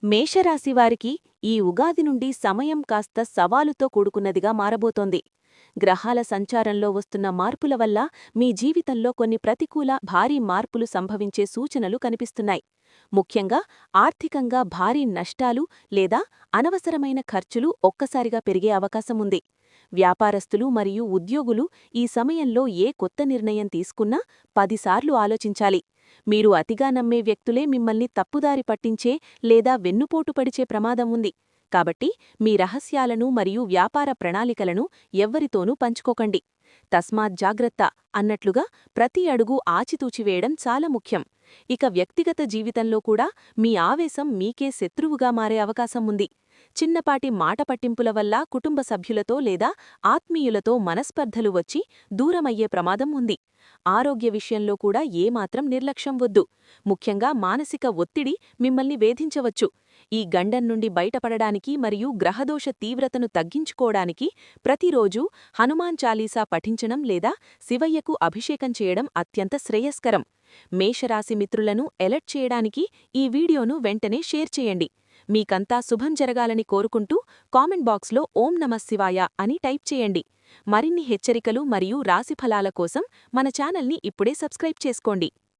మేషరాశివారికి ఈ ఉగాది నుండి సమయం కాస్త సవాలుతో కూడుకున్నదిగా మారబోతోంది. గ్రహాల సంచారంలో వస్తున్న మార్పుల వల్ల మీ జీవితంలో కొన్ని ప్రతికూల భారీ మార్పులు సంభవించే సూచనలు కనిపిస్తున్నాయి. ముఖ్యంగా ఆర్థికంగా భారీ నష్టాలు లేదా అనవసరమైన ఖర్చులు ఒక్కసారిగా పెరిగే అవకాశముంది. వ్యాపారస్తులు మరియు ఉద్యోగులు ఈ సమయంలో ఏ కొత్త నిర్ణయం తీసుకున్నా 10 సార్లు ఆలోచించాలి. మీరు అతిగా నమ్మే వ్యక్తులే మిమ్మల్ని తప్పుదారి పట్టించే లేదా వెన్నుపోటు పడిచే ప్రమాదం ఉంది. కాబట్టి మీ రహస్యాలను మరియు వ్యాపార ప్రణాళికలను ఎవ్వరితోనూ పంచుకోకండి. తస్మాత్ జాగ్రత్త అన్నట్లుగా ప్రతి అడుగు ఆచితూచివేయడం చాలా ముఖ్యం. ఇక వ్యక్తిగత జీవితంలో కూడా మీ ఆవేశం మీకే శత్రువుగా మారే అవకాశం ఉంది. చిన్నపాటి మాట పట్టింపుల వల్ల కుటుంబ సభ్యులతో లేదా ఆత్మీయులతో మనస్పర్ధలు వచ్చి దూరమయ్యే ప్రమాదం ఉంది. ఆరోగ్య విషయంలో కూడా ఏమాత్రం నిర్లక్ష్యం వద్దు. ముఖ్యంగా మానసిక ఒత్తిడి మిమ్మల్ని వేధించవచ్చు. ఈ గండం నుండి బయటపడడానికి మరియు గ్రహదోష తీవ్రతను తగ్గించుకోవడానికి ప్రతిరోజూ హనుమాన్ చాలీసా పఠించడం లేదా శివయ్యకు అభిషేకం చేయడం అత్యంత శ్రేయస్కరం. మేషరాశి మిత్రులను ఎలర్ట్ చేయడానికి ఈ వీడియోను వెంటనే షేర్ చేయండి. మీకంతా శుభం జరగాలని కోరుకుంటూ కామెంట్ బాక్స్లో ఓం నమః శివాయ అని టైప్ చేయండి. మరిన్ని హెచ్చరికలు మరియు రాశిఫలాల కోసం మన ఛానల్ని ఇప్పుడే సబ్స్క్రైబ్ చేసుకోండి.